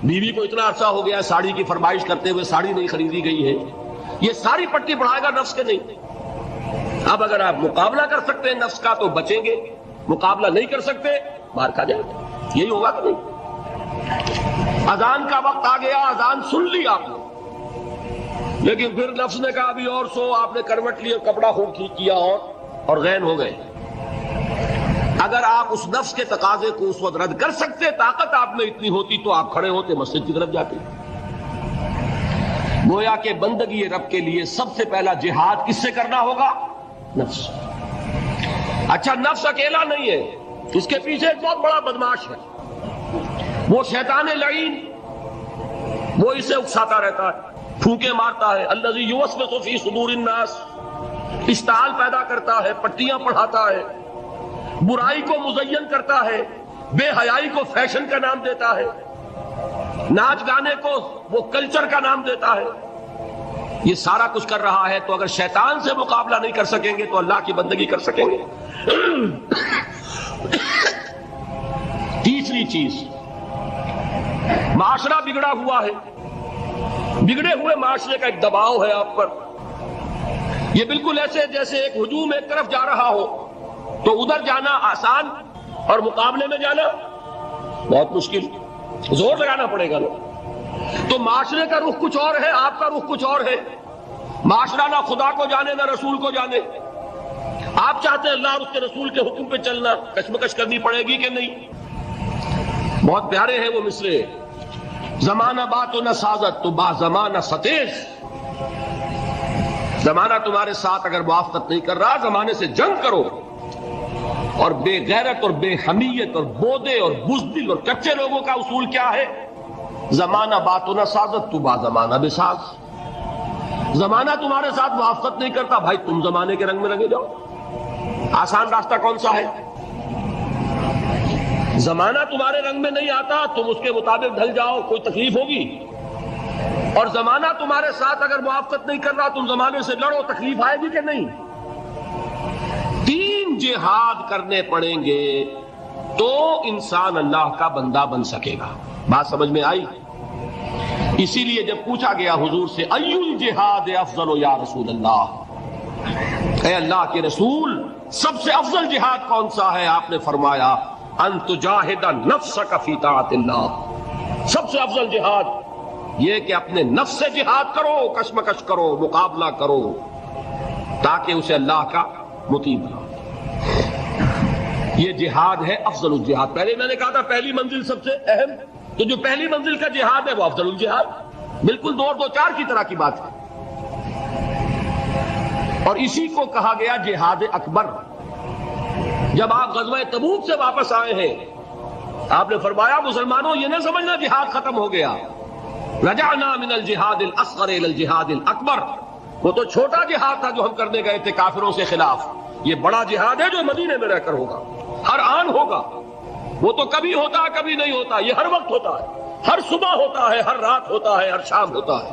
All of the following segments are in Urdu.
بیوی کو اتنا عرصہ ہو گیا ساڑی کی فرمائش کرتے ہوئے ساڑی نہیں خریدی گئی ہے، یہ ساری پٹی بڑھائے گا نفس کے نہیں۔ اب اگر آپ مقابلہ کر سکتے ہیں نفس کا تو بچیں گے، مقابلہ نہیں کر سکتے مار کھا جائیں گے، یہی ہوگا کہ نہیں؟ اذان کا وقت آ گیا، اذان سن لی آپ نے، لیکن پھر نفس نے کہا ابھی اور سو، آپ نے کروٹ لی اور کپڑا خوب ٹھیک کیا اور غین ہو گئے۔ اگر آپ اس نفس کے تقاضے کو اس وقت رد کر سکتے، طاقت آپ میں اتنی ہوتی تو آپ کھڑے ہوتے مسجد کی طرف جاتے۔ گویا کہ بندگی رب کے لیے سب سے پہلا جہاد کس سے کرنا ہوگا؟ نفس۔ اچھا نفس اکیلا نہیں ہے، اس کے پیچھے ایک بہت بڑا بدماش ہے، وہ شیطان لعین، وہ اسے اکساتا رہتا ہے، پھونکے مارتا ہے، الذی یوسوس فی صدور الناس، اشتعال پیدا کرتا ہے، پٹیاں پڑھاتا ہے، برائی کو مزین کرتا ہے، بے حیائی کو فیشن کا نام دیتا ہے، ناچ گانے کو وہ کلچر کا نام دیتا ہے، یہ سارا کچھ کر رہا ہے۔ تو اگر شیطان سے مقابلہ نہیں کر سکیں گے تو اللہ کی بندگی کر سکیں گے؟ تیسری چیز، معاشرہ بگڑا ہوا ہے، بگڑے ہوئے معاشرے کا ایک دباؤ ہے آپ پر، یہ بالکل ایسے جیسے ایک ہجوم ایک طرف جا رہا ہو تو ادھر جانا آسان اور مقابلے میں جانا بہت مشکل، زور لگانا پڑے گا نا۔ تو معاشرے کا رخ کچھ اور ہے، آپ کا رخ کچھ اور ہے۔ معاشرہ نہ خدا کو جانے نہ رسول کو جانے، آپ چاہتے ہیں اللہ اور اس کے رسول کے حکم پہ چلنا، کشمکش کرنی پڑے گی کہ نہیں؟ بہت پیارے ہیں وہ مصرے، زمانہ بات و نہ سازت تو با زمانہ ستیز، زمانہ تمہارے ساتھ اگر موافقت نہیں کر رہا، زمانے سے جنگ کرو۔ اور بے غیرت اور بے حمیت اور بودے اور بزدل اور کچے لوگوں کا اصول کیا ہے؟ زمانہ بات و نہ سازت تو با زمانہ بساز، زمانہ تمہارے ساتھ موافقت نہیں کرتا، بھائی تم زمانے کے رنگ میں رنگے جاؤ۔ آسان راستہ کون سا ہے؟ زمانہ تمہارے رنگ میں نہیں آتا، تم اس کے مطابق ڈھل جاؤ، کوئی تکلیف ہوگی؟ اور زمانہ تمہارے ساتھ اگر موافقت نہیں کر رہا، تم زمانے سے لڑو، تکلیف آئے گی کہ نہیں؟ تین جہاد کرنے پڑیں گے تو انسان اللہ کا بندہ بن سکے گا۔ بات سمجھ میں آئی؟ اسی لیے جب پوچھا گیا حضور سے ای الجہاد افضل یا رسول اللہ، اے اللہ کے رسول سب سے افضل جہاد کون سا ہے؟ آپ نے فرمایا ان تجاہد نفسک فی طاعت اللہ، سب سے افضل جہاد یہ کہ اپنے نفس سے جہاد کرو، کشمکش کرو، مقابلہ کرو، تاکہ اسے اللہ کا مطیع بناؤ۔ یہ جہاد ہے افضل الجہاد۔ پہلے میں نے کہا تھا پہلی منزل سب سے اہم، تو جو پہلی منزل کا جہاد ہے وہ افضل الجہاد، بالکل دو اور دو چار کی طرح کی بات ہے۔ اور اسی کو کہا گیا جہاد اکبر۔ جب آپ غزوہ تبوک سے واپس آئے ہیں، آپ نے فرمایا مسلمانوں یہ نہ سمجھنا جہاد ختم ہو گیا، رجعنا من الجہاد الاصغر الى الجہاد الاکبر، وہ تو چھوٹا جہاد تھا جو ہم کرنے گئے تھے کافروں سے خلاف، یہ بڑا جہاد ہے جو مدینے میں رہ کر ہوگا، ہر آن ہوگا، وہ تو کبھی ہوتا ہے کبھی نہیں ہوتا، یہ ہر وقت ہوتا ہے، ہر صبح ہوتا ہے، ہر رات ہوتا ہے، ہر شام ہوتا ہے،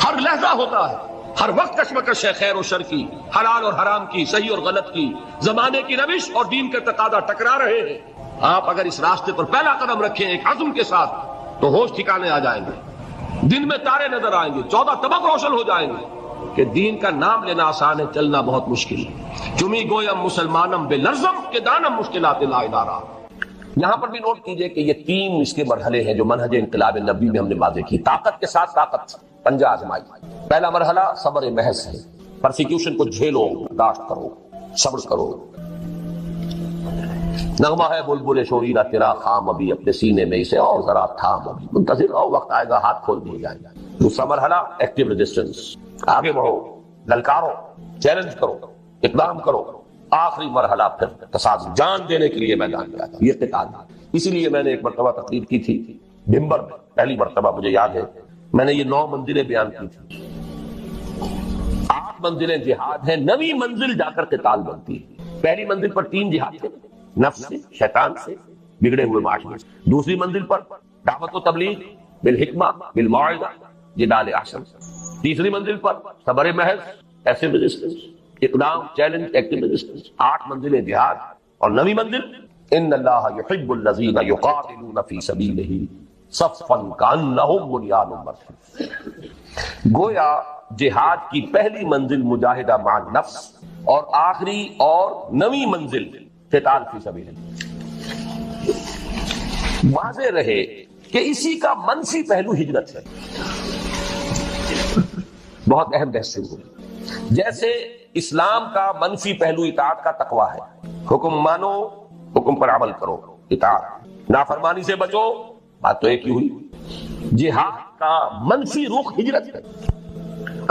ہر لحظہ ہوتا ہے، ہر وقت کشمکش ہے خیر و شر کی، حلال اور حرام کی، صحیح اور غلط کی، زمانے کی روش اور دین کے تقاضا ٹکرا رہے ہیں۔ آپ اگر اس راستے پر پہلا قدم رکھیں ایک عزم کے ساتھ تو ہوش ٹھکانے آ جائیں گے، دن میں تارے نظر آئیں گے، 14 طبق روشن ہو جائیں گے کہ دین کا نام لینا آسان ہے، چلنا بہت مشکل ہے۔ چمی گویم مسلمانم بے لرزم کے دانم مشکلات لا ادارہ۔ یہاں پر بھی نوٹ کیجئے کہ یہ تین اس کے مرحلے ہیں جو منہج انقلاب نبی میں ہم نے واضح کی۔ طاقت کے ساتھ طاقت، پنجہ آزمائی۔ پہلا مرحلہ صبر محض ہے، پرسیکیوشن کو جھیلو، برداشت کرو، صبر کرو۔ نغمہ ہے بلبل شورینہ تیرا خام ابھی اپنے سینے میں اسے اور ذرا تھام ابھی، منتظر رہو وقت آئے گا ہاتھ کھول دیے جائیں گے۔ دوسرا مرحلہ ایکٹیو ریزسٹنس، آگے بڑھو، للکارو، چیلنج کرو، اقدام کرو۔ آخری مرحلہ پھر تصادم، جان دینے کے لیے میدان میں آتا یہ قتال۔ اسی لیے میں نے ایک مرتبہ تقریر کی تھی منبر میں، پہلی مرتبہ مجھے یاد ہے، میں نے یہ 9 منزلیں بیان کی تھی۔ 8 منزلیں جہاد ہیں، 9ویں منزل جا کر قتال بنتی ہے۔ پہلی منزل پر 3 جہاد تھے، نفس سے، شیطان سے، بگڑے ہوئے معاشرے سے۔ دوسری منزل پر دعوت و تبلیغ بالحکمہ بالموعظہ جدال احسن۔ تیسری منزل پر صبر محض، ایسے ریزسٹنس، اقدام، چیلنج، ایکٹیو ریزسٹنس۔ 8 منزلیں جہاد، اور 9ویں منزل ان اللہ یحب الذین یقاتلون فی سبیلہ صفا کانہم بنیان مرصوص۔ گویا جہاد کی پہلی منزل مجاہدہ مع النفس اور آخری اور نویں منزل قتال فی سبیل اللہ۔ واضح رہے کہ اسی کا منفی پہلو ہجرت ہے، بہت اہم بحث شروع ہوئی۔ جیسے اسلام کا منفی پہلو اطاعت کا تقویٰ ہے، حکم مانو، حکم پر عمل کرو، اطاعت، نافرمانی سے بچو، بات تو ایک ہی ہوئی۔ جہاد کا منفی رخ ہجرت ہے،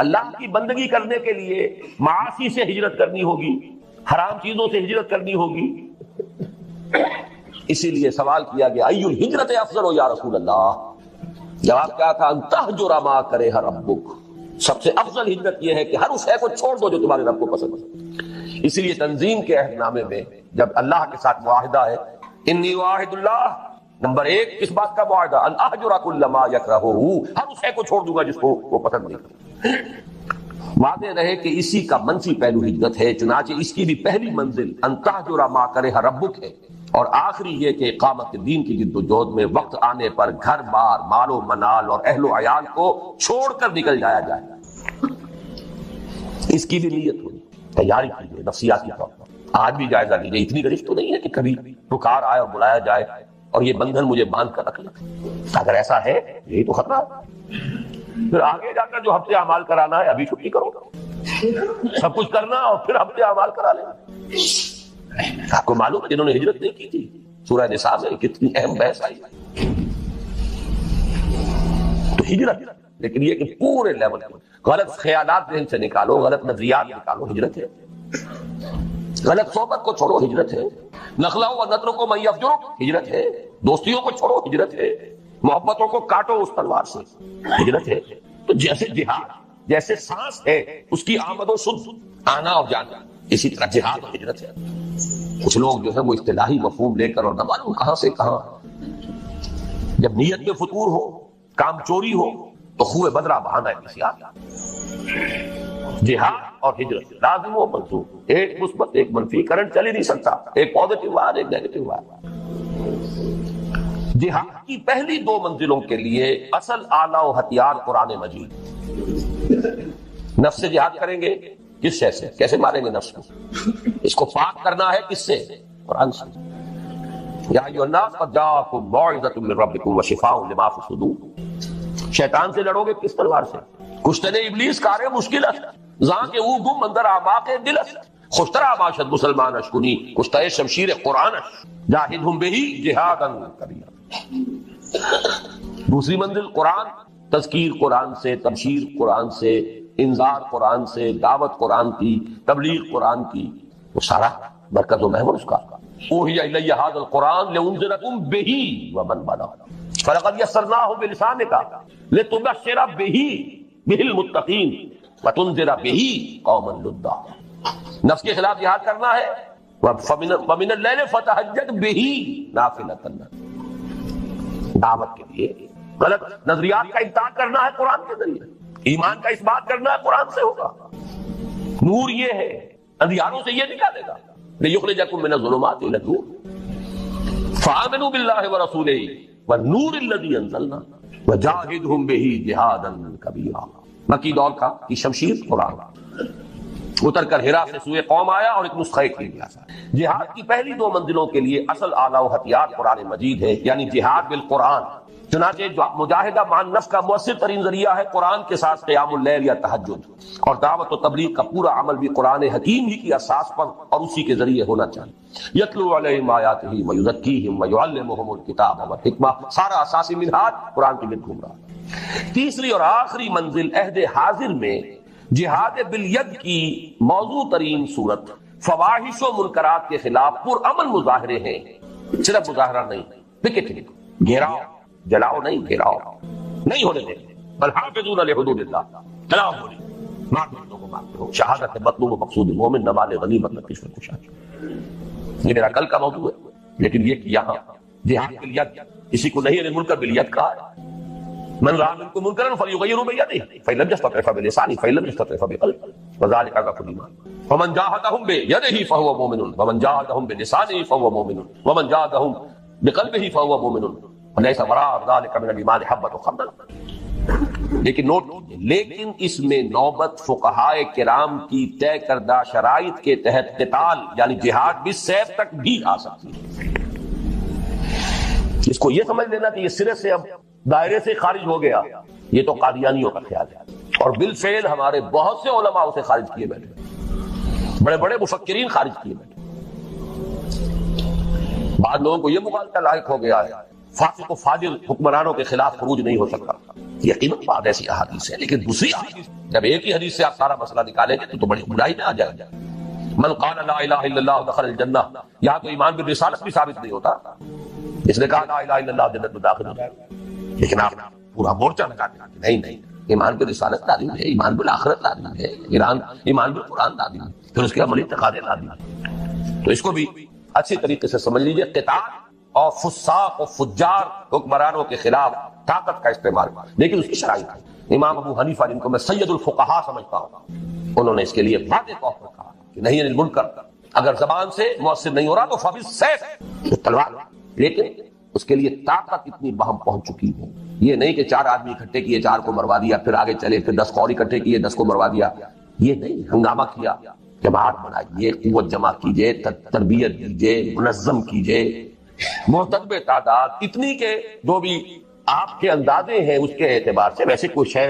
اللہ کی بندگی کرنے کے لیے معاصی سے ہجرت کرنی ہوگی، حرام چیزوں سے ہجرت کرنی ہوگی۔ اسی لیے سوال کیا گیا ای الہجرت افضل یا رسول اللہ، جواب کیا تھا؟ ان تہجر ما کرہ ربک، سب سے افضل ہجرت یہ ہے کہ ہر اس شے کو چھوڑ دو جو تمہارے رب کو پسند ہے۔ اسی لیے تنظیم کے عہد نامے میں جب اللہ کے ساتھ معاہدہ ہے انی واحد اللہ، نمبر ایک کس بات کا معاہدہ؟ ان اہجر کل ما یکرہہ، ہر اس شے کو چھوڑ دوں گا جس کو وہ پسند نہیں کرتا۔ واضح رہے کہ اسی کا منفی پہلو ہجرت ہے، چنانچہ اس کی بھی پہلی منزل ان تہجر ما کرہ ربک ہے، اور آخری یہ کہ اقامت دین کی جد و جہد میں وقت آنے پر گھر بار، مال و منال اور اہل و عیال کو چھوڑ کر نکل جایا جائے۔ اس کی بھی نیت ہوئی، تیاری کیجیے نفسیاتی طور پر۔ آج بھی جائزہ لیجیے، اتنی گرفت تو نہیں ہے کہ کبھی پکار آئے اور بلایا جائے اور یہ بندھن مجھے باندھ کر رکھ لے۔ اگر ایسا ہے یہی تو خطرہ ہے، پھر آگے جا کر جو ہفتے اعمال کرانا ہے ابھی چھٹی کرو، سب کچھ کرنا اور پھر ہفتے اعمال کرا لینا۔ آپ کو معلوم ہے جنہوں نے ہجرت نہیں کی تھی، سورہ نساء میں کتنی اہم بحث آئی۔ تو ہجرت، لیکن یہ کہ پورے لیول پر غلط خیالات ذہن سے نکالو، غلط نظریات نکالو، ہجرت ہے۔ غلط صحبت کو چھوڑو، ہجرت ہے۔ نخلہ و نترک من یفجرک، ہجرت ہے۔ دوستیوں کو چھوڑو، ہجرت ہے۔ محبتوں کو کاٹو اس تلوار سے، ہجرت ہے۔ تو جیسے جہاد، جیسے سانس ہے اس کی آمد و شد، آنا اور جانا، اسی طرح جہاد اور ہجرت ہے۔ کچھ لوگ جو ہے وہ اصطلاحی مفہوم لے کر اور نہ معلوم کہاں سے کہاں، جب نیت میں فتور ہو، کام چوری ہو تو خوہ بدرہ بہانا ہے کسی آتا۔ جہاد اور ہجرت لازم و منصوب، ایک مثبت ایک منفی، کرنٹ چل ہی نہیں سکتا، ایک پازیٹیو وائر ایک نیگیٹو وائر۔ جہاد کی پہلی دو منزلوں کے لیے اصل آلہ و ہتھیار قرآن مجید۔ نفس سے جہاد کریں گے، کس شے سے؟ کیسے ماریں گے نفس کو؟ اس کو پاک کرنا ہے کس سے؟ قرآن سے۔ یا ایھا الناس قد جاءکم موعظۃ من ربکم وشفاء لما فی الصدور۔ شیطان سے لڑو گے کس تلوار سے؟ کشتن ابلیس کار مشکل است، زاں کے او گم اندر آباق دل است، خوشترا باشد مسلمان اشکنی، کشتہ شمشیر قرآن است، جاہدہم بہی جہادا کبیرا۔ دوسری منزل قرآن، تذکیر قرآن سے، تبشیر قرآن سے، انذار قرآن سے، دعوت قرآن کی، تبلیغ قرآن کی، وہ سارا مرکز و محور اس کا۔ اوحی الی ھذا القرآن لانذرکم بہ ومن بلغ فلقد یسرناہ بلسانک لتبشر بہ المتقین وتنذر بہ قوما لدا۔ نفس کے خلاف جہاد کرنا ہے، ومن اللیل فتہجد بہ نافلۃ لک، دعوت کے لیے غلط نظریات کا انکار کرنا ہے قرآن کے ذریعے، ایمان کا اس بات کرنا ہے قرآن سے ہوگا۔ نور یہ ہے، اندھیاروں سے یہ نکالے گا، لِيُخْرِجَكُم مِّنَ الظُّلُمَاتِ إِلَى النُّورِ فَآمِنُوا بِاللَّهِ وَرَسُولِهِ وَالنُّورِ الَّذِي أَنزَلْنَا وَجَاهِدْهُم بِهِ جِهَادًا كَبِيرًا۔ مکی دور کا کی شمشیر قرآن اتر کر ہرا سے سوئے قوم آیا اور ایک نسخہ کھل گیا۔ جہاد کی پہلی دو منزلوں کے لیے اصل آلہ و ہتھیار قرآن مجید ہے، یعنی جہاد بالقرآن۔ چنانچہ مجاہدہ مع النفس کا مؤثر ترین ذریعہ ہے قرآن کے ساتھ قیام اللیل یا تہجد، اور دعوت و تبلیغ کا پورا عمل بھی قرآن حکیم ہی کی اساس پر اور اسی کے ذریعے ہونا چاہیے۔ یتلو علیہم آیاتہ ویزکیہم ویعلمہم الکتاب والحکمہ، سارا اساسی منہاج قرآن کے گرد گھوم رہا ہے۔ تیسری اور آخری منزل عہد حاضر میں جہاد بالید کی موضوع ترین صورت فواحش و منکرات کے خلاف پرامن مظاہرے ہیں، صرف مظاہرہ نہیں، پکیٹنگ، گھیراؤ، جلاؤ نہیں، گھیراؤ نہیں ہونے دیں، بل حافظون لحدود اللہ، جلاؤ گولی، مارتے کو مارتے ہو، شہادت مطلوب و مقصود مومن نوال غنیمت نتیش میں کشاش۔ یہ میرا کل کا موضوع ہے، لیکن یہ کہ یہاں جہاد بالید کسی کو نہیں منکر بالید کہا ہے۔ من رأى منكم منكرا فليغيره بيده فإن لم يستطع فبلسانه فإن لم يستطع فبقلبه وذلك أضعف الإيمان فمن جاهدهم بيده فهو مؤمن ومن جاهدهم بلسانه فهو مؤمن ومن جاهدهم بقلبه فهو مؤمن لیس وراء ذلک من الایمان حبۃ خردل. لیکن نوٹ کیجیے، لیکن اس میں نوبت فقہائے کرام کی طے کردہ شرائط کے تحت قتال یعنی جہاد بالسیف تک بھی آ سکتی ہے. اس کو یہ سمجھ لینا کہ یہ سرے سے اب دائرے سے خارج ہو گیا، یہ تو قادیانیوں کا خیال ہے، اور بالفعل ہمارے بہت سے علماء اسے خارج کیے بیٹھے، بڑے بڑے مفکرین خارج کیے بیٹھے. بعض لوگوں کو یہ مغالطہ لاحق ہو گیا ہے فاسق و فاجر حکمرانوں کے خلاف خروج نہیں ہو سکتا. یقیناً بات ایسی احادیث ہے، لیکن دوسری حدیث جب ایک ہی حدیث سے آپ سارا مسئلہ نکالیں گے تو بڑی برائی میں آ جائے گا. من قال لا الہ الا اللہ دخل الجنہ، یہاں تو ایمان بالرسالت بھی ثابت نہیں ہوتا. اس نے کہا لا الہ الا اللہ جنت میں داخل ہو جائے گا، لیکن آپ پورا مورچہ لگا دیا کہ نہیں، ایمان بالرسالت لازم ہے، ایمان بالآخرت لازم ہے، ایمان بالقرآن لازم ہے، پھر اس کے عملی تقاضے لازم ہے. تو اس کو بھی اچھی طریقے سے سمجھ لیجئے. قتال اور فساق و فجار حکمرانوں کے خلاف طاقت کا استعمال، لیکن اس کی شرائط ہے. امام ابو حنیفہ جن کو میں سید الفقہاء سمجھتا ہوں، انہوں نے اس کے لیے واضح طور پر کہا کہ نہیں عن المنکر، اگر زبان سے مؤثر نہیں ہو رہا تو فبالسیف، تلوار. لیکن اس کے لیے طاقت اتنی بہم پہنچ چکی ہے، یہ نہیں کہ 4 آدمی اکٹھے کیے 4 کو مروا دیا، پھر آگے چلے پھر 10 اور اکٹھے کیے 10 کو مروا دیا. یہ نہیں، ہنگامہ کیا، جماعت بنائیے، قوت جمع کیجیے، تربیت دیجیے، منظم کیجیے، محتسب تعداد اتنی کہ جو بھی آپ کے اندازے ہیں اس کے اعتبار سے، ویسے کوئی شے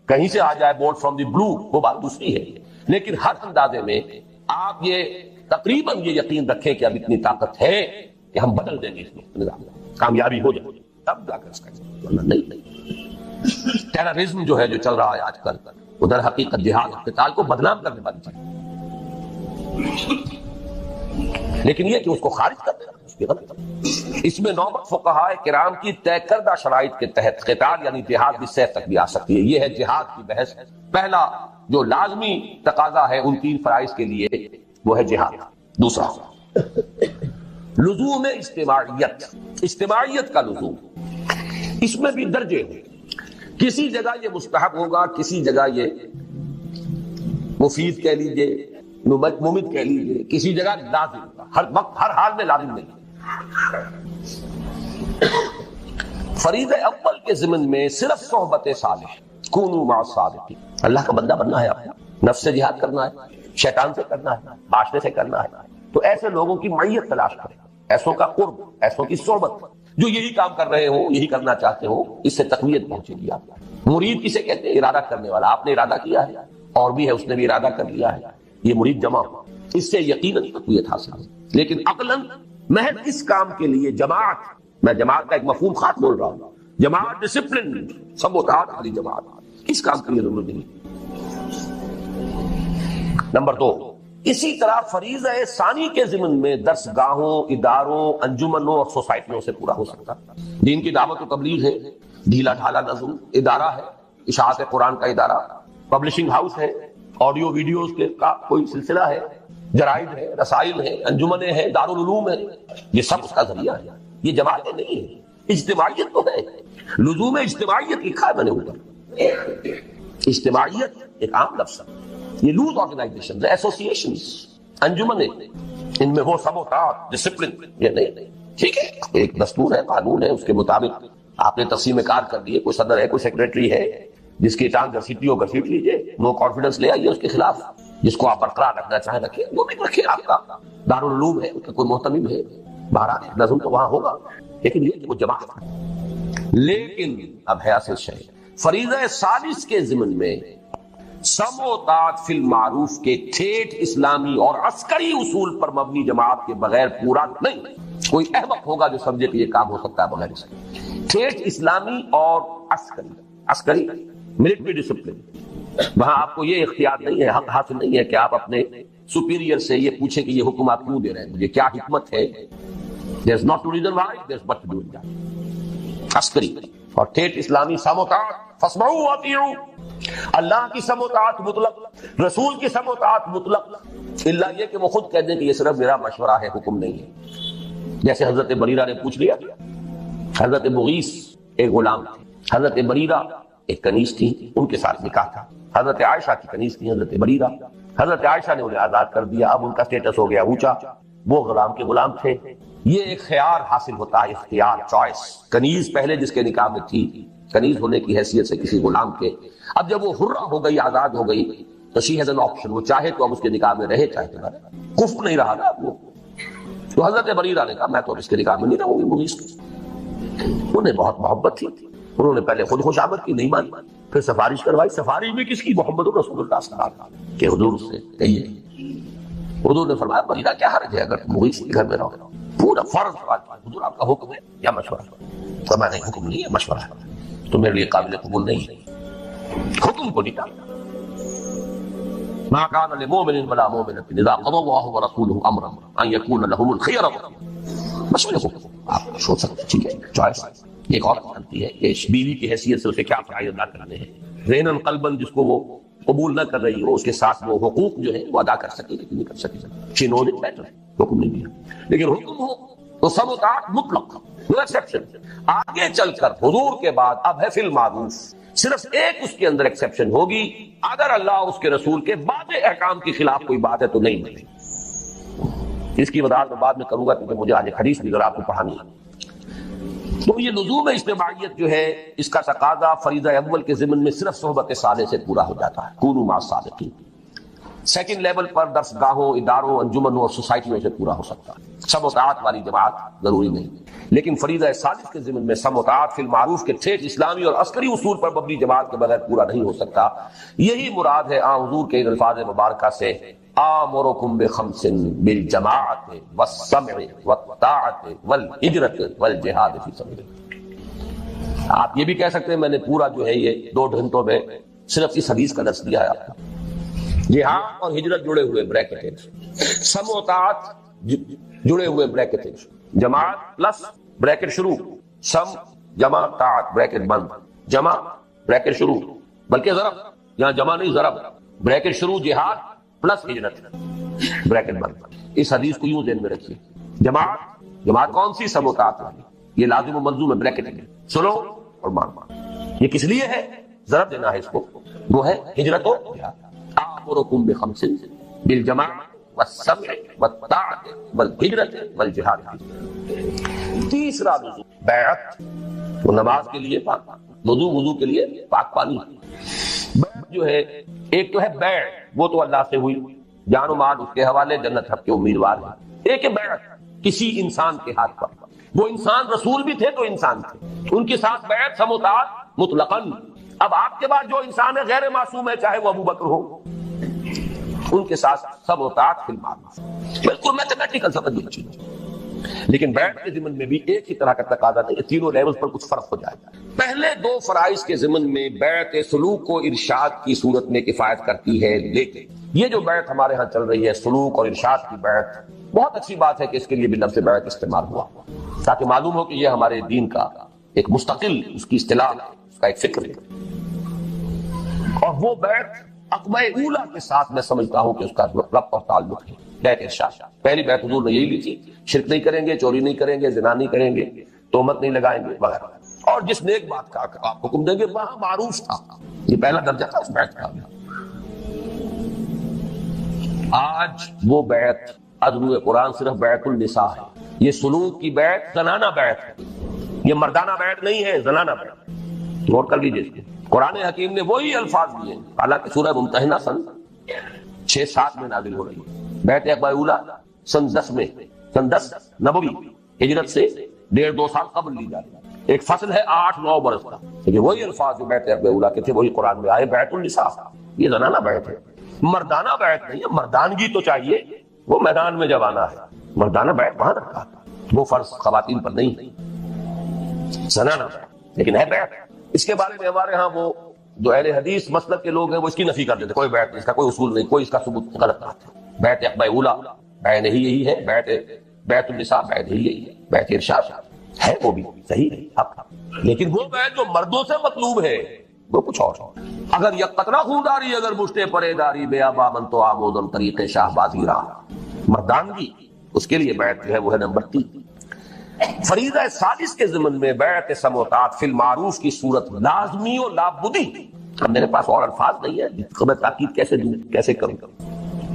کہیں سے آ جائے بورڈ فرام دی بلو وہ بات دوسری ہے، لیکن ہر اندازے میں آپ یہ تقریباً یہ یقین رکھیں کہ اب اتنی طاقت ہے کہ ہم بدل دیں گے اس میں نظام، کامیابی ہو جائے تب جا کر اس کا نہیں. ٹیررزم جو ہے جو چل رہا ہے آج کل، ادھر حقیقت جہاد اور قتال کو بدنام کرنے والی چیز، لیکن یہ کہ اس کو خارج کر دینا اس کی غلط. اس میں نوبت فقہائے کرام کی طے کردہ شرائط کے تحت قتال یعنی جہاد بالسیف تک بھی آ سکتی ہے. یہ ہے جہاد کی بحث. پہلا جو لازمی تقاضا ہے ان 3 فرائض کے لیے وہ ہے جہاد. دوسرا لزوم اجتماعیت کا لزوم. اس میں بھی درجے ہیں، کسی جگہ یہ مستحب ہوگا، کسی جگہ یہ مفید کہہ لیجئے، ممد کہہ لیجئے، کسی جگہ لازم ہوگا، ہر وقت ہر حال میں لازم نہیں. فریضہ اول کے ضمن میں صرف صحبت صالح، کونوا مع الصادقین. اللہ کا بندہ بننا ہے، آپ نفس سے جہاد کرنا ہے، شیطان سے کرنا ہے، معاشرے سے کرنا ہے، تو ایسے لوگوں کی معیت تلاش کریں، ایسوں کا قرب، ایسوں کی صحبت جو یہی کام کر رہے ہوں، یہی کرنا چاہتے ہوں. اس سے تقویت پہنچے گی. آپ مرید کسے کہتے ہیں؟ ارادہ کرنے والا. آپ نے ارادہ کیا ہے اور بھی ہے، اس نے بھی ارادہ کر لیا ہے، یہ مرید جمع ہو، اس سے یقیناً تقویت حاصل ہے. لیکن عقلاً محض اس کام کے لیے جماعت، میں جماعت کا ایک مفہوم خاص بول رہا ہوں، جماعت ڈسپلن، سب اتحاد والی جماعت، اس کام کے لیے ضرورت نہیں. نمبر 2، اسی طرح فریضہ ثانی کے ضمن میں درس گاہوں، اداروں، انجمنوں اور سوسائٹیوں سے پورا ہو سکتا. دین کی دعوت و تبلیغ ہے، ڈھیلا ڈھالا نظم ادارہ ہے، اشاعت قرآن کا ادارہ، پبلشنگ ہاؤس ہے، آڈیو ویڈیوز کے کا کوئی سلسلہ ہے، جرائد ہے، رسائل ہیں، انجمنیں ہیں، دارالعلوم ہے، یہ سب اس کا ذریعہ ہے. یہ جماعتیں نہیں ہیں. اجتماعیت تو ہے، لزوم اجتماعیت لکھا ہے میں نے اوپر. اجتماعیت ایک عام لفظ ہے. یہ لوز آرگنائزیشن، ایسوسیشنز، انجمنیں، ان میں وہ سب ہوتا ڈسپلن یہ نہیں. ٹھیک ہے، ایک دستور ہے، قانون ہے، اس کے مطابق آپ نے تقسیم کار کر دیے، کوئی صدر ہے، کوئی سیکریٹری ہے، جس کی ٹانگ گھسیٹی ہو گھسیٹ لیجیے، نو کانفیڈنس لے آئیے اس کے خلاف. جس کو آپ برقرار رکھنا چاہیں رکھیں، وہ بھی رکھیں. آپ کا دارالعلوم ہے، اس کا کوئی محتمم ہے، بہرحال نظم تو وہاں ہوگا، لیکن یہ کہ وہ جماعت. لیکن اب ہے اصل شے، فریضہ ثالث کے ضمن میں سم و طاعت فی المعروف کے ٹھیٹ اسلامی اور عسکری اصول پر مبنی جماعت کے بغیر پورا نہیں. کوئی احمق ہوگا جو سمجھے کہ یہ کام ہو سکتا ہے بغیر اس کے. ٹھیٹ اسلامی اور عسکری ملٹری ڈسپلن، وہاں آپ کو یہ اختیار نہیں ہے، حق حاصل نہیں ہے کہ آپ اپنے سپیریئر سے یہ پوچھیں کہ یہ حکم آپ کیوں دے رہے ہیں، مجھے کیا حکمت ہے. There's not to reason why, there's but to do it. عسکری اور ٹھیٹ اسلامی سم و طاعت، فاسمعوا واطیعوا، اللہ کی سم و طاعت مطلق، رسول کی سم و طاعت مطلق، الا یہ کہ وہ خود کہہ دیں کہ یہ صرف میرا مشورہ ہے، حکم نہیں ہے. جیسے حضرت بریرہ نے پوچھ لیا. حضرت مغیث ایک غلام تھے، حضرت بریرہ ایک کنیز تھی، ان کے ساتھ نکاح تھا. حضرت عائشہ کی کنیز تھی حضرت بریرہ. حضرت عائشہ نے انہیں آزاد کر دیا، اب ان کا سٹیٹس ہو گیا اونچا. وہ غلام کے غلام تھے، یہ ایک خیار حاصل ہوتا ہے، اختیار، چوائس۔ کنیز پہلے جس کے نکاح میں تھی، کنیز ہونے کی حیثیت سے کسی غلام کے، اب جب وہ حرہ ہو گئی، آزاد ہو گئی، تو شی ہیز این آپشن، وہ چاہے تو اب اس کے نکاح میں رہے، چاہے تو نہ رہے، کفر نہیں رہا نا وہ۔ تو حضرت بریرہ نے کہا میں تو اب اس کے نکاح میں نہیں رہوں گی مغیث کی۔ انہیں بہت محبت تھی، انہوں نے پہلے خود خوشامد کی، نہیں مانی، پھر سفارش کروائی۔ سفارش بھی کس کی؟ محمد رسول اللہ صلی اللہ علیہ وسلم کہ حضور سے کہیے۔ حضور نے فرمایا بریرہ کیا حرج ہے اگر تم مغیث کے گھر میں رہو؟ پورا فورا سوال کیا، حضور آپ کا حکم ہے یا مشورہ؟ تو میں نہیں، حکم نہیں ہے، مشورہ ہے، تو میرے لیے قابل قبول نہیں ہے، حکم کو نہیں ٹالنا۔ ما كان لمؤمن ولا مؤمنة اذا قضى الله ورسوله امرا ان يكون لهم الخيرة، بس یہ حکم آپ سوچ سکتے، ٹھیک ہے، چوائس۔ ایک اور جانتی ہے کہ بیوی کی حیثیت سے اسے کیا فرائض ادا کرنے ہیں، ذہناً قلباً جس کو وہ قبول نہ کر رہی ہو، اس کے ساتھ وہ حقوق جو ہے وہ ادا کر سکے لیکن نہیں کر سکے، شی نوز اٹ بیٹر، حکم نہیں دیا۔ لیکن حکم ہو تو سب اطاعت مطلق، نو ایکسیپشن۔ آگے چل کر حضور کے بعد اب ہے فی المعروف، صرف ایک اس کے اندر ایکسیپشن ہوگی، اگر اللہ اور اس کے رسول کے بعد احکام کے خلاف کوئی بات ہے تو نہیں ملے۔ اس کی وضاحت میں بعد میں کروں گا کیونکہ مجھے آج ایک حدیث بھی ذرا آپ کو پڑھانی ہے۔ تو یہ لزوم اجتماعیت جو ہے، اس کا تقاضا فریضہ اول کے ضمن میں صرف صحبت صالح سے پورا ہو جاتا ہے، کونوا مع الصادقین۔ سیکنڈ لیول پر درس گاہوں، اداروں، انجمنوں اور سوسائٹیوں سے پورا ہو سکتا ہے، سم و طاعت والی جماعت ضروری نہیں، لیکن فریضہ ثالث کے ضمن میں سم و طاعت فی المعروف کے ٹھیک اسلامی اور عسکری اصول پر مبنی جماعت کے بغیر پورا نہیں ہو سکتا۔ یہی مراد ہے حضور کے ان الفاظ مبارکہ سے، آمرکم بخمس بالجماعت والسمع والطاعت والہجرت والجہاد فی سبیل اللہ۔ آپ یہ بھی کہہ سکتے ہیں میں نے پورا جو ہے یہ 2 گھنٹوں میں صرف اس حدیث کا درس دیا ہے آپ کو۔ جہاد اور ہجرت جڑے ہوئے بریکٹ، سم و طاعت جڑے ہوئے بریکٹ، جماعت پلس بریکٹ شروع، سم جمع طاعت بریکٹ بند، جمع بریکٹ شروع، بلکہ ضرب، یہاں جمع نہیں ضرب، بریکٹ شروع جہاد پلس ہجرت بریکٹ بند۔ اس حدیث کو یوں ذہن میں رکھیے، جماعت کون سی؟ سم و طاعت والی، یہ لازم و ملزوم ہے، بریکٹ ہے، سنو اور مان۔ یہ کس لیے ہے؟ ضرب دینا ہے اس کو، وہ ہے ہجرت و جہاد۔ آمرکم بخمس بالجماعت والسمع والطاعت والہجرت والجہاد۔ تیسرا وضو، بیعت، وہ نماز کے لیے پاک، وضو کے لیے پاک پانی۔ بیعت جو ہے، ایک تو ہے بیع، وہ تو اللہ سے ہوئی، جان و مال اس کے حوالے، جنت حق کے امیدوار ہیں۔ ایک ہے بیعت کسی انسان کے ہاتھ پر، وہ انسان رسول بھی تھے تو انسان تھے، ان کے ساتھ بیعت سم و طاعت مطلقاً۔ اب آپ کے بعد جو انسان ہے غیر معصوم ہے، چاہے وہ ابو بکر ہو، ان کے ساتھ سب و طاعت فی المعروف، بالکل میتھمیٹیکل سمجھ لیجیے۔ لیکن بیعت کے ضمن میں بھی ایک ہی طرح کا تقاضا نہیں، تینوں لیولز پر کچھ فرق ہو جائے گا۔ پہلے 2 فرائض کے ضمن میں بیعت سلوک کو ارشاد کی صورت میں کفایت کرتی ہے، لیکن یہ جو بیعت ہمارے ہاں چل رہی ہے، سلوک اور ارشاد کی بیعت، بہت اچھی بات ہے کہ اس کے لیے بھی لفظ بیعت استعمال ہوا، تاکہ معلوم ہو کہ یہ ہمارے دین کا ایک مستقل اس کی اصطلاح ہے، اس کا ایک فکر ہے۔ اور وہ بیعت عقبہ اولا کے ساتھ میں سمجھتا ہوں کہ اس کا ربط اور تعلق ہے، بیعت ارشاد۔ پہلی بیعت حضور نے یہی لی تھی، شرک نہیں کریں گے، چوری نہیں کریں گے، زنا نہیں کریں گے، تہمت نہیں لگائیں گے وغیرہ، اور جس نیک بات کا آپ حکم دیں گے وہاں معروف تھا، یہ پہلا درجہ تھا اس بیعت کا۔ آج وہ بیعت عدل قرآن صرف بیعت النساء ہے، یہ سلوک کی بیعت زنانہ بیعت ہے، یہ مردانہ بیعت نہیں ہے، زنانہ بیعت۔ غور کر لیجیے اس کو، قرآن حکیم نے وہی الفاظ دیے، حالانکہ سورہ ممتحنہ سن 6-7 میں نازل ہو رہی ہے، بیعت عقبہ اولا سن 10 میں، سن 10 نبوی، ہجرت سے 1.5-2 سال قبل لی جاتی ہے، ایک فصل ہے 8-9 برس کا، لیکن وہی الفاظ جو بیعت عقبہ اولا کے تھے وہی قرآن میں آئے، بیعت النساء، یہ زنانہ بیعت ہے، مردانہ بیعت نہیں ہے۔ مردانگی تو چاہیے، وہ میدان میں جب آنا ہے، مردانہ بیعت وہاں رکھا تھا، وہ فرض خواتین پر نہیں، زنانہ بیعت لیکن ہے بیعت۔ اس کے بارے میں ہمارے ہاں وہ جو اہل حدیث مسلک کے لوگ ہیں وہ اس کی نفی کر دیتے، کوئی بیعت نہیں، اس کا کوئی اصول نہیں، کوئی اس کا ثبوت، غلط بات ہے۔ بیعت عقبہ اولا بیعت ہی یہی ہے، بیعت النساء بیعت ہی یہی ہے، بیعت ارشاد ہے وہ بھی صحیح ہے حق، لیکن وہ بیعت جو مردوں سے مطلوب ہے وہ کچھ اور۔ اگر یک قطرہ خوداری اگر مشتے پرے داری بے آبا من تو آمودم طریق شاہ بازی راہ، مردانگی اس کے لیے بیعت جو ہے وہ ہے نمبر 3۔ فریضہ ثالث کے ضمن میں بیعت سمع و طاعت فی المعروف کی صورت لازمی و لابدی، اب میرے پاس اور الفاظ نہیں ہے جس کو میں تاکید کیسے دوں، کیسے کروں،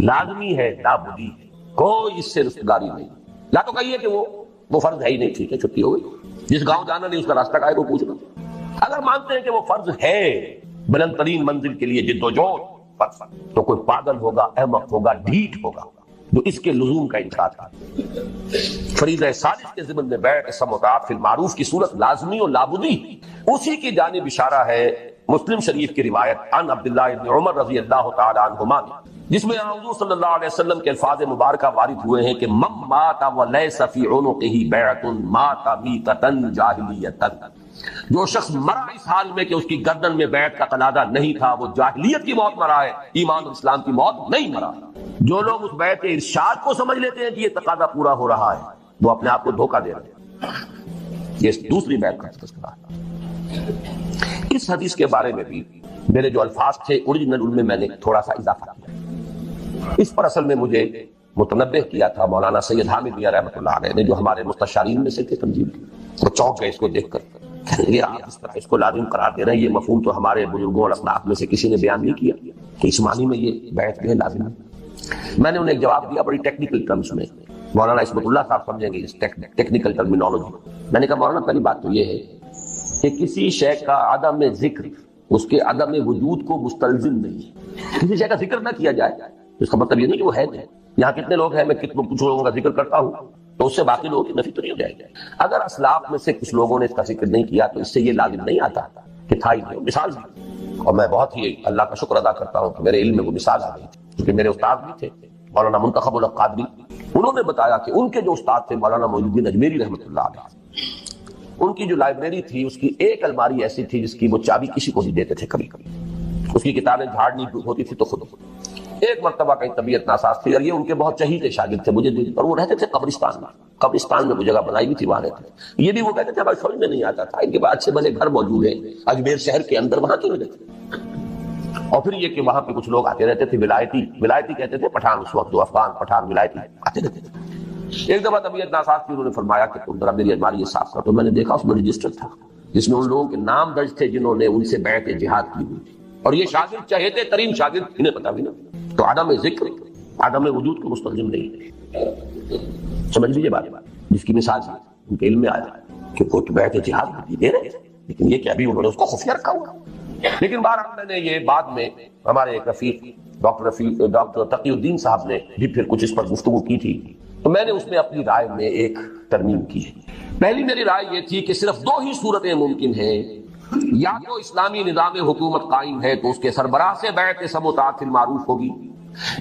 لازمی ہے، لابدی ہے، کوئی اس سے رستگاری نہیں۔ یا تو کہیے کہ وہ وہ فرض ہے ہی نہیں، ٹھیک ہے چھٹی ہو گئی، جس گاؤں جانا نہیں اس کا راستہ کائے کو پوچھنا۔ اگر مانتے ہیں کہ وہ فرض ہے بلند ترین منزل کے لیے جد و جہد، تو کوئی پاگل ہوگا، احمق ہوگا، ڈھیٹ ہوگا جو اس کے لزوم کا انکار کرے۔ فریضہ ثالث کے ضمن میں بیعت سمع و اطاعت فی المعروف کی صورت لازمی اور لابدی، اسی کی جانب اشارہ ہے مسلم شریف کی روایت عن عبداللہ بن عمر رضی اللہ تعالی عنہما، جس میں حضور صلی اللہ علیہ وسلم کے الفاظ مبارکہ وارد ہوئے ہیں کہ من مات ولیس فی عنقہ بیعۃ مات میتۃ جاہلیۃ، جو شخص مرا اس حال میں کہ اس کی گردن میں بیعت کا قلادہ نہیں تھا، وہ جاہلیت کی موت مرا ہے، ایمان اور اسلام کی موت نہیں مرا۔ جو لوگ اس بیعت کے ارشاد کو سمجھ لیتے ہیں کہ یہ تقاضا پورا ہو رہا ہے، وہ اپنے آپ کو دھوکہ دے رہے ہیں۔ یہ دوسری بیعت کا تذکرہ ہے۔ اس حدیث کے بارے میں بھی میرے جو الفاظ تھے اوریجنل ان میں میں نے تھوڑا سا اضافہ کیا۔ اس پر اصل میں مجھے متنبہ کیا تھا مولانا سید حامد میاں رحمۃ اللہ علیہ نے، جو ہمارے مستشارین میں سے تھے تنظیم کے۔ وہ چونک گئے اس کو دیکھ کر، یہ آپ اس طرح اس کو لازم قرار دے رہے ہیں، یہ مفہوم تو ہمارے بزرگوں اور اسلاف میں سے کسی نے بیان نہیں کیا کہ اس معنی میں یہ بیعت جو ہے لازم ہے۔ میں نے انہیں ایک جواب دیا بڑی ٹیکنیکل ٹرمز میں، مولانا عصمت اللہ صاحب سمجھیں گے اس ٹیکنیکل ٹرمینالوجی۔ میں نے کہا مولانا پہلی بات تو یہ ہے کہ کسی شے کا عدم ذکر اس کے عدم وجود کو مستلزم نہیں ہے۔ کسی شے کا ذکر نہ کیا جائے اس کا مطلب یہ نہیں کہ وہ ہے نہیں۔ یہاں کتنے لوگ ہیں، میں کچھ لوگوں کا ذکر کرتا ہوں تو اس سے باقی لوگوں کی نفی تو نہیں ہو جائے گی۔ اگر اسلاف میں سے کچھ لوگوں نے اس کا ذکر نہیں کیا تو اس سے یہ لازم نہیں آتا کہ تھا ہی نہیں، مثال دی۔ اور میں بہت ہی اللہ کا شکر ادا کرتا ہوں کہ میرے علم میں وہ مثال آ گئی تھی، کیونکہ میرے استاد بھی تھے مولانا منتخب الحق قادری، انہوں نے بتایا کہ ان کے جو استاد تھے مولانا معین الدین اجمیری رحمۃ اللہ علیہ، ان کی جو لائبریری تھی اس کی ایک الماری ایسی تھی جس کی وہ چابی کسی کو نہیں دیتے تھے، کبھی کبھی اس کی کتابیں جھاڑنی ہوتی تھی تو خود ایک مرتبہ کہیں طبیعت ناساز تھی، اور یہ ان کے بہت چہیتے شاگرد تھے مجھے، اور وہ رہتے تھے قبرستان میں وہ جگہ بنائی بھی تھی، وہاں رہتے تھے۔ یہ بھی وہ کہتے تھے ہمارے سمجھ میں نہیں آتا تھا، ان کے بعد سے بھلے گھر موجود ہیں اجمیر شہر کے اندر، وہاں کیوں نہیں رہتے؟ اور پھر یہ کہ وہاں پہ کچھ لوگ آتے رہتے تھے، ولایتی کہتے تھے، پٹھان اس وقت جو افغان پٹھان ولایتی آتے رہتے تھے۔ ایک دفعہ طبیعت ناساز تھی، انہوں نے فرمایا کہ تم ذرا میری الماری صاف کر، تو میں نے دیکھا اس میں رجسٹر تھا جس میں ان لوگوں کے نام درج تھے جنہوں نے ان سے بیعت جہاد کی ہوئی تھی، اور یہ شاگرد چہیتے ترین شاگرد، انہیں پتا بھی نہ۔ تو عدم ذکر عدم وجود کو مستلزم نہیں ہے، سمجھ لیجیے بات، جس کی مثال ہے ان کے علم میں آیا کہ وہ تو بیعت جہاد دے رہے تھے، لیکن یہ کہ ابھی انہوں نے اس کو خفیہ رکھا ہوا۔ لیکن بہرحال میں نے یہ بعد میں ہمارے ایک رفیق ڈاکٹر تقی الدین صاحب نے بھی پھر کچھ اس پر گفتگو کی تھی، تو میں نے اس میں اپنی رائے میں ایک ترمیم کی ہے۔ پہلی میری رائے یہ تھی کہ صرف دو ہی صورتیں ممکن ہیں، یا تو اسلامی نظام حکومت قائم ہے تو اس کے سربراہ سے بیعت سمع و اطاعت فی المعروف ہوگی،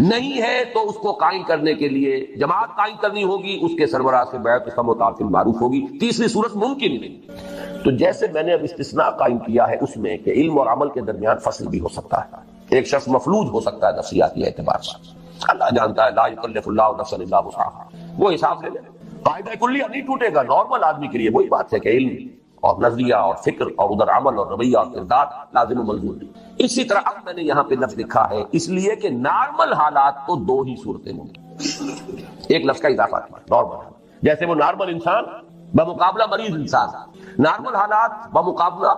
نہیں ہے تو اس کو قائم کرنے کے لیے جماعت قائم کرنی ہوگی، اس کے سربراہ سے بیعت سمع و اطاعت فی المعروف ہوگی، تیسری صورت ممکن ہی نہیں۔ تو جیسے میں نے اب استثناء قائم کیا ہے اس میں کہ علم اور عمل کے درمیان فصل بھی ہو سکتا ہے، ایک شخص مفلوج ہو سکتا ہے نفسیاتی اعتبار سے، اللہ جانتا ہے لا یکلف اللہ نفسا الا وسعها، وہ حساب لے لے، قاعدہ کلیہ نہیں ٹوٹے گا نارمل آدمی کے لیے۔ وہی بات ہے کہ علم اور نظریہ اور فکر اور ادھر عمل اور رویہ اور کردار لازم و ملزوم نہیں۔ اسی طرح اب میں نے یہاں پہ لفظ لکھا ہے اس لیے کہ نارمل حالات تو دو ہی صورتیں ممکن، ایک لفظ کا اضافہ کیا، نارمل، جیسے وہ نارمل انسان بمقابلہ مریض انسان، نارمل حالات بمقابلہ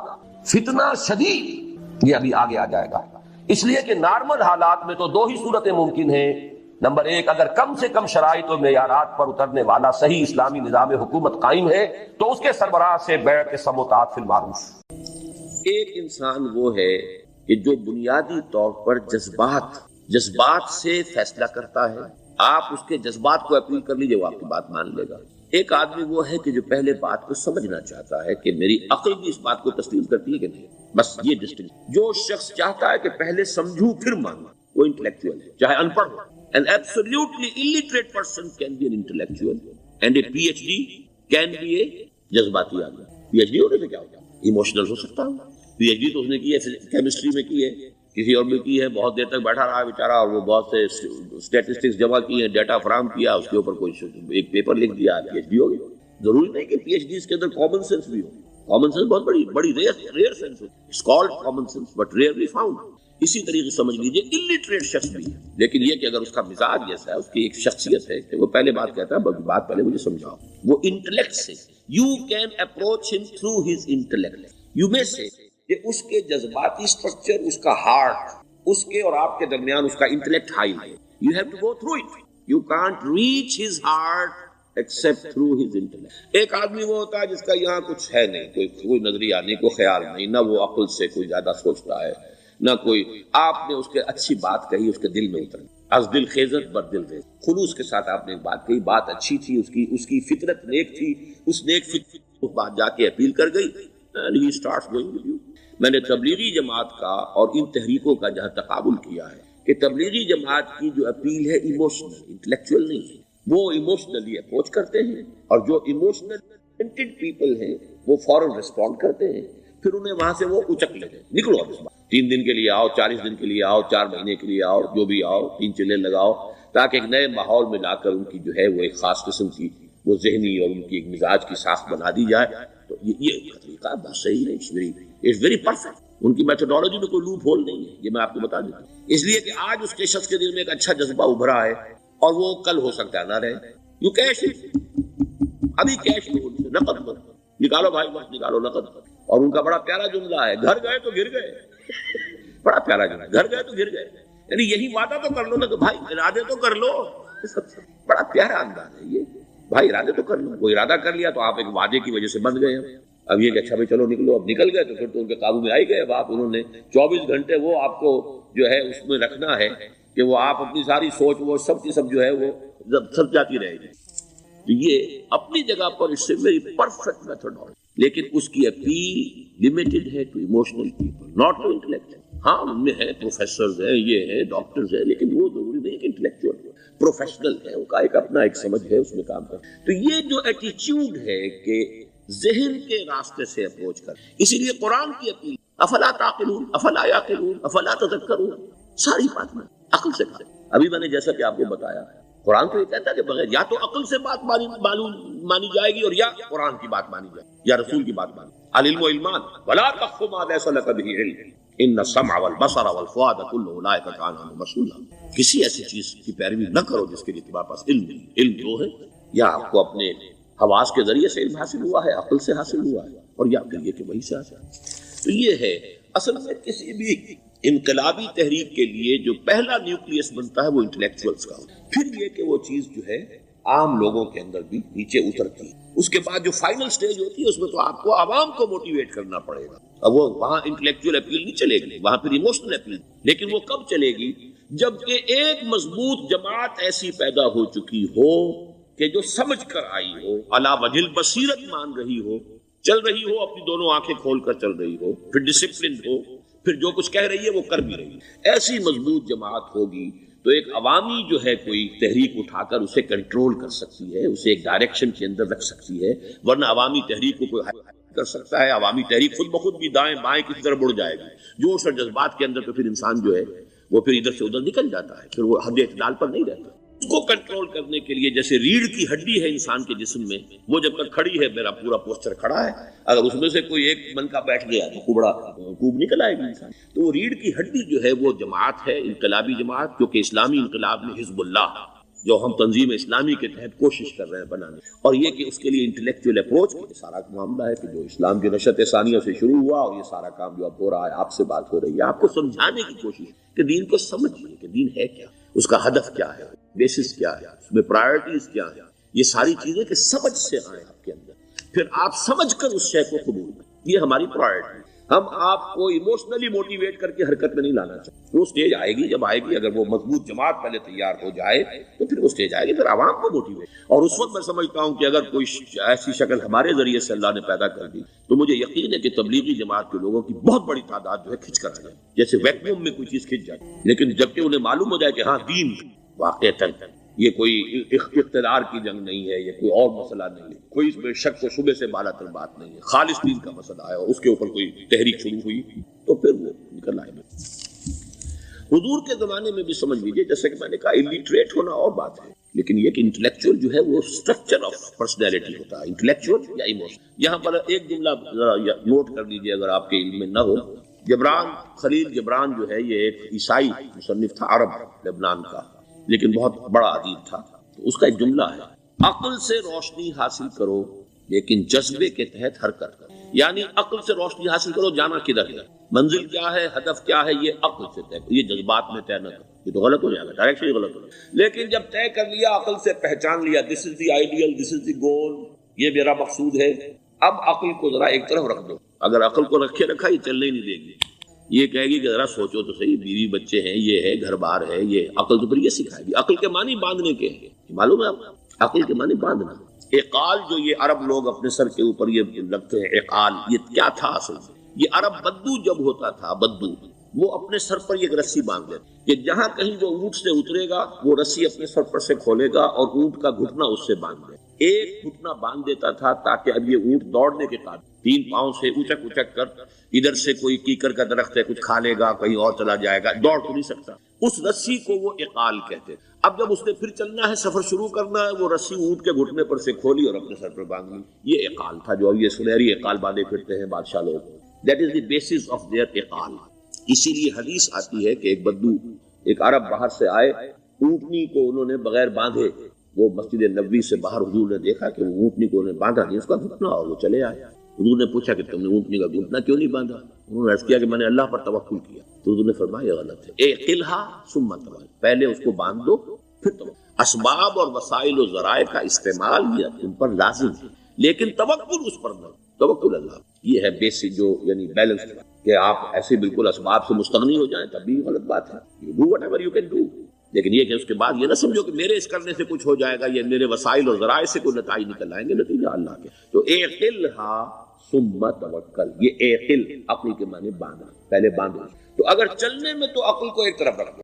فتنہ شدید، یہ ابھی آگے آ جائے گا۔ اس لیے کہ نارمل حالات میں تو دو ہی صورتیں ممکن ہیں، نمبر ایک، اگر کم سے کم شرائط و معیارات پر اترنے والا صحیح اسلامی نظام حکومت قائم ہے تو اس کے سربراہ سے بیعت سمع و اطاعت فی المعروف۔ ایک انسان وہ ہے کہ جو بنیادی طور پر جذبات سے فیصلہ کرتا ہے، آپ اس کے جذبات کو اپیل کر لیجئے وہ آپ کی بات مان لے گا۔ ایک آدمی وہ ہے کہ جو پہلے بات کو سمجھنا چاہتا ہے کہ میری عقل بھی اس بات کو تسلیم کرتی ہے کہ نہیں، بس یہ ڈسٹنکشن۔ جو شخص چاہتا ہے کہ پہلے سمجھوں پھر مانوں، وہ انٹلیکچوئل ہے، چاہے ان پڑھ ہو۔ An absolutely illiterate person can be an intellectual and a PhD can be a جذباتی آدمی۔ PhD ہونے سے کیا ہوگا؟ ایموشنل ہو سکتا ہوں۔ PhD تو اس نے کی ہے کیمسٹری میں کی ہے، کسی اور میں کی ہے، بہت دیر تک بیٹھا رہا بیچارہ اور وہ بہت سے اسٹیٹسٹکس جمع کی ہیں، ڈیٹا فراہم کیا، اس کے اوپر کوئی ایک پیپر لکھ دیا، PhD ہوگی۔ ضروری نہیں کہ PhD کے اندر کامن سینس بھی ہو، کامن سینس بہت بڑی ریئر سینس ہو، it's called common sense but rarely found. اسی طریقے سمجھ لیجئے الٹریٹ شخص بھی ہے، لیکن یہ کہ اگر اس کا مزاج جیسا ہے، اس کی ایک شخصیت ہے کہ وہ پہلے بات کہتا ہے، بات پہلے مجھے سمجھاؤ، وہ انٹلیکٹ سے یو کین اپروچ ہم تھرو ہز انٹلیکٹ، یو میں سے کہ اس کے جذباتی سٹرکچر، اس کا ہارٹ، اس کے اور آپ کے درمیان اس کا انٹلیکٹ ہائی ہے، you have to go through it, you can't reach his heart except through his intellect. ایک آدمی وہ ہوتا ہے جس کا یہاں کچھ ہے نہیں، کوئی نظریہ نہیں، کوئی خیال نہیں، نہ وہ عقل سے کوئی زیادہ سوچتا ہے، نہ کوئی آپ نے اس کے اچھی بات کہی اس کے دل میں اتر، از دل خیزت بر دل ریز، خلوص کے ساتھ آپ نے ایک بات کہی، بات اچھی تھی، اس کی فطرت نیک تھی، اس نیک فطرت اس بات جا کے اپیل کر گئی، and he starts going with you. میں نے تبلیغی جماعت کا اور ان تحریکوں کا جہاں تقابل کیا ہے کہ تبلیغی جماعت کی جو اپیل ہے ایموشنل، انٹلیکچوئل نہیں ہے، وہ ایموشنلی اپروچ کرتے ہیں، اور جو ایموشنل پیپل ہیں وہ فوراً ریسپونڈ کرتے ہیں، پھر انہیں وہاں سے وہ اچک لیتے ہیں، نکلو اب اس بات، 3 دن کے لیے آؤ، 40 دن کے لیے آؤ، 4 مہینے کے لیے آؤ، جو بھی آؤ، 3 چلے لگاؤ، تاکہ ایک نئے ماحول میں لا کر ان کی جو ہے وہ ایک خاص قسم کی وہ ذہنی اور ان کی ایک مزاج کی ساخت بنا دی جائے۔ تو یہ طریقہ بہت صحیح ہے، اٹس ویری پرفیکٹ، ان کی میتھڈالوجی میں کوئی لوپ ہول نہیں ہے، یہ میں آپ کو بتا دیتا ہوں، اس لیے کہ آج اس کے شخص کے دل میں ایک اچھا جذبہ ابھرا ہے اور وہ کل ہو سکتا ہے نہ رہے، یو کیش ابھی کیش نقد نکالو بھائی، وقت نکالو نقد۔ اور ان کا بڑا پیارا جملہ ہے، گھر گئے تو گر گئے، بڑا پیارا جملہ، گھر گئے تو گر گئے، یعنی یہی وعدہ تو کر لو نا کہ بھائی ارادے تو کر لو، بڑا پیارا انداز ہے یہ، بھائی ارادے تو کر لو، وہ ارادہ کر لیا تو آپ ایک وعدے کی وجہ سے بند گئے، اب یہ کہ اچھا بھائی چلو نکلو، اب نکل گئے تو پھر تو ان کے قابو میں آئی گئے، اب آپ انہوں نے 24 گھنٹے وہ آپ کو جو ہے اس میں رکھنا ہے کہ وہ آپ اپنی ساری سوچ وہ سب کی سب جو ہے وہ سب جاتی رہے گی۔ تو یہ اپنی جگہ پر اس سے ویری پرفیکٹ میتھڈ ہے، لیکن اس کی اپیل لمیٹڈ ہے to emotional people, not to intellectual. ہاں ان میں ہے پروفیسرز ہیں، یہ ہیں ڈاکٹرز ہیں، لیکن وہ ضروری نہیں کہ انٹلیکچوئل پروفیشنل ہے، ان کا ایک اپنا ایک سمجھ ہے، اس میں کام کر۔ تو یہ جو ایٹیچیوڈ ہے کہ ذہن کے راستے سے اپروچ کر، اسی لیے قرآن کی اپیل افلا تعقلون افلا یعقلون افلا تذکرون، ساری بات میں عقل سے کہا۔ ابھی میں نے جیسا کہ آپ کو بتایا قرآن تو یہ کہتا ہے کہ بغیر یا تو عقل سے بات مانی جائے گی اور یا قرآن کی بات مانی جائے گی یا رسول کی بات مانی، العلم علمان ولا تخف ما ليس لك به علم ان السمع والبصر والفؤاد كل اولئك كان عنه مسؤولا۔ کسی ایسی چیز کی پیروی نہ کرو جس کے لیے تمہارے پاس علم نہیں، علم جو ہے یا آپ کو اپنے حواس کے ذریعے سے علم حاصل ہوا ہے، عقل سے حاصل ہوا ہے، اور یا پھر یہ کہ وہی سے حاصل ہے۔ تو یہ ہے اصل میں کسی بھی انقلابی تحریک کے لیے جو پہلا نیوکلیس بنتا ہے وہ انٹلیکچوئلز کا ہوتا ہے، پھر یہ کہ وہ چیز جو ہے عام لوگوں کے اندر بھی نیچے اترتی ہے، اس کے بعد جو فائنل سٹیج ہوتی ہے اس میں تو آپ کو عوام کو موٹیویٹ کرنا پڑے گا، اب وہ وہاں انٹلیکچوئل اپیل نہیں چلے گی، وہاں پھر ایموشنل اپیل، لیکن وہ کب چلے گی جبکہ ایک مضبوط جماعت ایسی پیدا ہو چکی ہو کہ جو سمجھ کر آئی ہو، علی وجہ البصیرت مان رہی ہو، چل رہی ہو، اپنی دونوں آنکھیں کھول کر چل رہی ہو، پھر ڈسپلن ہو، پھر جو کچھ کہہ رہی ہے وہ کر بھی رہی ہے، ایسی مضبوط جماعت ہوگی تو ایک عوامی جو ہے کوئی تحریک اٹھا کر اسے کنٹرول کر سکتی ہے، اسے ایک ڈائریکشن کے اندر رکھ سکتی ہے، ورنہ عوامی تحریک کو کوئی کر سکتا ہے، عوامی تحریک خود بخود بھی دائیں بائیں کسی طرف بڑھ جائے گی، جوش اور جذبات کے اندر، تو پھر انسان جو ہے وہ پھر ادھر سے ادھر نکل جاتا ہے، پھر وہ حد اعتدال پر نہیں رہتا۔ اس کو کنٹرول کرنے کے لیے جیسے ریڑھ کی ہڈی ہے انسان کے جسم میں، وہ جب تک کھڑی ہے میرا پورا پوسچر کھڑا ہے، اگر اس میں سے کوئی ایک من کا بیٹھ گیا تو کوبڑا کوب نکل آئے گا انسان۔ تو وہ ریڑھ کی ہڈی جو ہے وہ جماعت ہے، انقلابی جماعت، کیونکہ اسلامی انقلاب میں حزب اللہ جو ہم تنظیم اسلامی کے تحت کوشش کر رہے ہیں بنانے، اور یہ کہ اس کے لیے انٹلیکچوئل اپروچ کی سارا معاملہ ہے کہ جو اسلام کی نشأت ثانیہ سے شروع ہوا، اور یہ سارا کام جو اب ہو رہا ہے، آپ سے بات ہو رہی ہے، آپ کو سمجھانے کی کوشش کہ دین کو سمجھیے کہ دین ہے کیا، اس کا ہدف کیا ہے، بیسس کیا ہے، اس میں پرائرٹیز کیا ہے، یہ ساری چیزیں کہ سمجھ سے آئیں آپ کے اندر، پھر آپ سمجھ کر اس شے کو قبول کریں، یہ ہماری پرائرٹی۔ ہم آپ کو ایموشنلی موٹیویٹ کر کے حرکت میں نہیں لانا چاہتے، وہ سٹیج آئے گی، جب آئے گی اگر وہ مضبوط جماعت پہلے تیار ہو جائے تو پھر وہ سٹیج آئے گی، پھر عوام کو موٹیویٹ، اور اس وقت میں سمجھتا ہوں کہ اگر کوئی ایسی شکل ہمارے ذریعے سے اللہ نے پیدا کر دی تو مجھے یقین ہے کہ تبلیغی جماعت کے لوگوں کی بہت بڑی تعداد جو ہے کھنچ کر آ جائے، جیسے ویکیوم میں کوئی چیز کھنچ جائے، لیکن جبکہ انہیں معلوم ہو جائے کہ ہاں دین واقعتاً یہ کوئی اقتدار کی جنگ نہیں ہے، یہ کوئی اور مسئلہ نہیں ہے، کوئی اس میں شک و شبے سے بالا تر بات نہیں ہے، خالص دین کا مسئلہ ہے اور اس کے اوپر کوئی تحریک شروع ہوئی تو پھر وہ نکل آئے گا۔ حضور کے زمانے میں بھی سمجھ لیجیے، جیسے کہ میں نے کہا الٹریٹ ہونا اور بات ہے، لیکن یہ کہ انٹلیکچوئل جو ہے وہ اسٹرکچر آف پرسنالٹی ہوتا ہے، انٹلیکچوئل یا ایموشن۔ یہاں پر ایک جملہ ذرا نوٹ کر لیجیے اگر آپ کے علم میں نہ ہو، جبران خلیل جبران جو ہے یہ ایک عیسائی مصنف تھا عرب لبنان کا، لیکن بہت بڑا ادیب تھا، تو اس کا ایک جملہ ہے، عقل سے روشنی حاصل کرو لیکن جذبے کے تحت حرکت کرو، یعنی عقل سے روشنی حاصل کرو، جانا کدھر ہے، منزل کیا ہے، ہدف کیا ہے، یہ عقل سے طے کرو، یہ جذبات میں طے نہ کرو، یہ تو غلط ہو جائے گا، ڈائریکشن ہی غلط ہو جائے گا۔ لیکن جب طے کر لیا، عقل سے پہچان لیا، دس از دی آئیڈیل، دس از دی گول، یہ میرا مقصود ہے، اب عقل کو ذرا ایک طرف رکھ دو۔ اگر عقل کو رکھے رکھا یہ چلنے ہی نہیں دے گی، یہ کہے گی کہ ذرا سوچو تو صحیح، بیوی بچے ہیں، یہ ہے، گھر بار ہے، یہ عقل تو پھر یہ سکھائے گی۔ عقل کے معنی باندھنے کے ہیں، معلوم ہے آپ کو؟ عقل کے معنی باندھنا۔ اقال جو یہ عرب لوگ اپنے سر کے اوپر یہ لگتے ہیں، اقال، یہ کیا تھا اصل میں؟ یہ عرب بدو جب ہوتا تھا، بدو وہ اپنے سر پر ایک رسی باندھ لیتے کہ جہاں کہیں وہ اونٹ سے اترے گا وہ رسی اپنے سر پر سے کھولے گا اور اونٹ کا گھٹنا اس سے باندھ دے، ایک گھٹنا باندھ دیتا تھا تاکہ اب یہ اونٹ دوڑنے کے قابل، 3 پاؤں سے اچک اچک کر، ادھر سے کوئی کیکر کا درخت ہے کچھ کھا لے گا، کہیں اور چلا جائے گا، دوڑ تو نہیں سکتا، اس رسی کو وہ اقال کہتے۔ اب جب اس نے پھر چلنا ہے، سفر شروع کرنا ہے، وہ رسی اونٹ کے گھٹنے پر سے کھولی اور اپنے سر پر باندھ لی، یہ اقال تھا جو اب یہ سنہری اقال باندھے پھرتے ہیں بادشاہ لوگ، that is the basis of their اقال۔ اسی لیے حدیث آتی ہے کہ ایک بدو، ایک عرب باہر سے آئے، اونٹنی کو انہوں نے بغیر باندھے، وہ مسجد نبوی سے باہر حضور نے دیکھا کہ وہ اونٹنی کو انہوں نے باندھا نہیں، اس کا گھٹنا، اور وہ چلے آئے۔ حضور نے پوچھا کہ تم نے اونٹنی کا گھٹنا کیوں نہیں باندھا؟ انہوں نے عرض کیا کہ میں نے اللہ پر توکل کیا۔ تو حضور نے فرمایا یہ غلط ہے، اعقلھا ثم توکل، پہلے اس کو باندھ دو پھر توکل۔ اسباب اور وسائل و ذرائع کا استعمال یہ تم پر لازم ہے، لیکن توکل اس پر نہ، توکل اللہ۔ یہ ہے بیسک جو یعنی بیلنس، کہ آپ ایسے بالکل اسباب سے مستغنی ہو جائیں تب بھی غلط بات ہے، you do whatever you can do، لیکن یہ کہ اس کے بعد یہ نہ سمجھو کہ میرے اس کرنے سے کچھ ہو جائے گا، یہ میرے وسائل اور ذرائع سے کوئی نتائج نکل آئیں گے، نتیجہ اللہ کے۔ تو اعقلھا ثم توکل، یہ اعقل عقل کے معنی باندھنا، پہلے باندھو۔ تو اگر چلنے میں تو عقل کو ایک طرف رکھ دو،